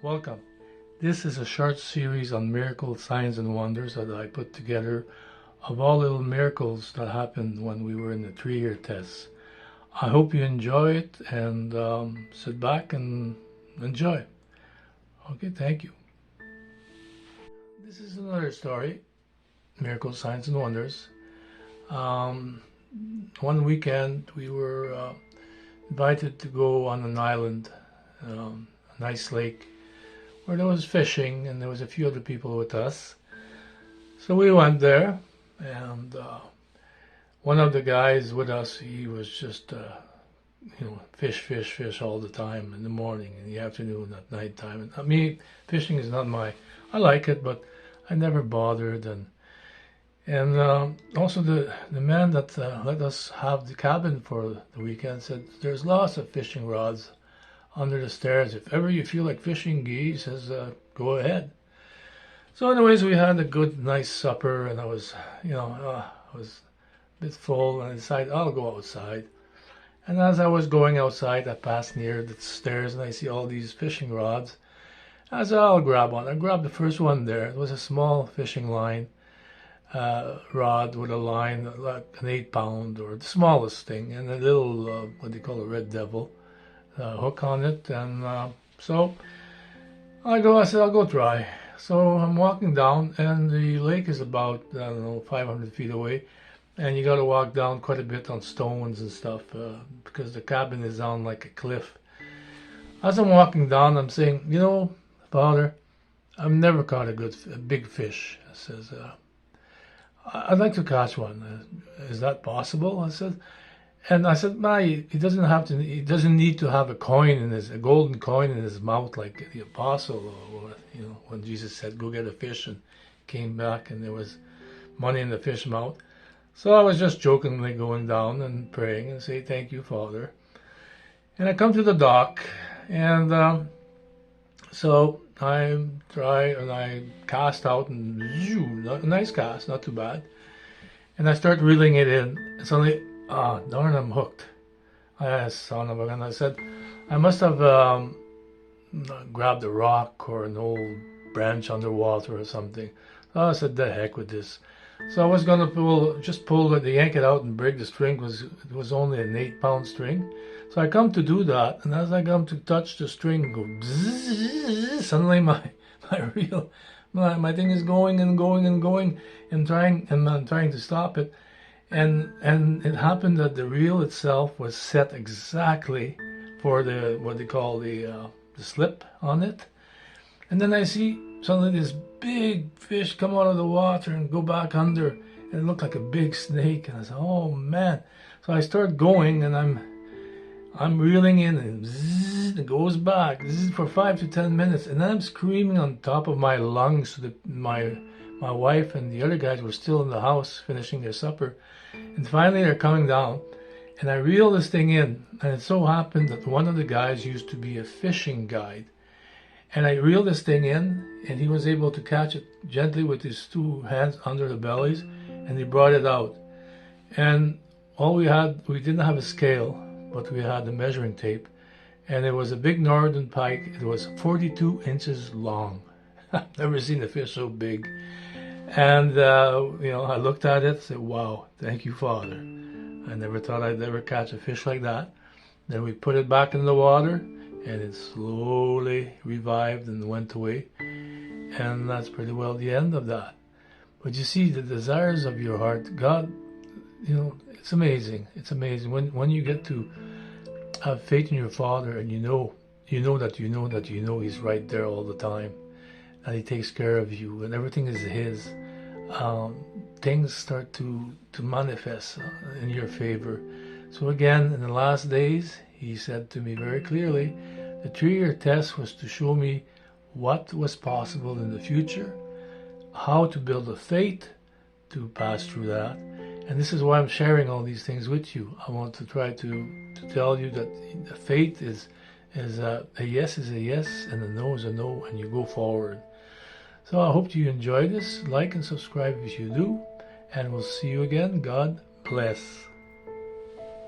Welcome. This is a short series on miracles, signs, and wonders that I put together of all little miracles that happened when we were in the 3-year test. I hope you enjoy it and sit back and enjoy. Okay, thank you. This is another story, miracles, signs, and wonders. One weekend we were invited to go on an island, a nice lake, where there was fishing and there was a few other people with us. So we went there, and one of the guys with us, he was just, fish all the time, in the morning, in the afternoon, at night time. And I mean, fishing is not I like it, but I never bothered. And also the man that let us have the cabin for the weekend said, there's lots of fishing rods under the stairs. If ever you feel like fishing, he says, go ahead. So anyways, we had a good, nice supper, and I was a bit full, and I decided I'll go outside. And as I was going outside, I passed near the stairs, and I see all these fishing rods. I said, I'll grab one. I grabbed the first one there. It was a small fishing line rod with a line like an 8-pound, or the smallest thing, and a little, what they call a red devil. Hook on it, and so I said I'll go try. So I'm walking down, and the lake is about 500 feet away, and you got to walk down quite a bit on stones and stuff because the cabin is on like a cliff. As I'm walking down, I'm saying, Father, I've never caught a big fish. I says, I'd like to catch one. Is that possible? I said. And I said, he doesn't need to have a golden coin in his mouth like the apostle, or when Jesus said, go get a fish, and came back and there was money in the fish mouth. So I was just jokingly going down and praying and say, thank you, Father. And I come to the dock, and so I try and I cast out, and a nice cast, not too bad. And I start reeling it in, and suddenly, darn, I'm hooked. Son of a gun. I said, I must have grabbed a rock or an old branch underwater or something. So I said, the heck with this. So I was going to yank it out and break the string. It was only an 8-pound string. So I come to do that, and as I come to touch the string, go bzzz, suddenly my reel, my thing is going and going and going, and I'm trying to stop it. And it happened that the reel itself was set exactly for what they call the slip on it. And then I see suddenly this big fish come out of the water and go back under, and it looked like a big snake. And I said, oh man. So I start going, and I'm reeling in, and zzz, it goes back. This is for 5 to 10 minutes, and then I'm screaming on top of my lungs so that my wife and the other guys were still in the house finishing their supper. And finally they're coming down, and I reel this thing in, and it so happened that one of the guys used to be a fishing guide. And I reeled this thing in, and he was able to catch it gently with his 2 hands under the bellies, and he brought it out. And we didn't have a scale, but we had the measuring tape, and it was a big northern pike. It was 42 inches long. I've never seen a fish so big. And, I looked at it and said, wow, thank you, Father. I never thought I'd ever catch a fish like that. Then we put it back in the water, and it slowly revived and went away. And that's pretty well the end of that. But you see, the desires of your heart, God, it's amazing. It's amazing. When you get to have faith in your Father, and you know He's right there all the time, and He takes care of you, and everything is His, things start to manifest in your favor. So again, in the last days, He said to me very clearly, the 3-year test was to show me what was possible in the future, how to build a faith to pass through that. And this is why I'm sharing all these things with you. I want to try to tell you that the faith is a yes is a yes, and a no is a no, and you go forward. So I hope you enjoy this. Like and subscribe if you do, and we'll see you again. God bless.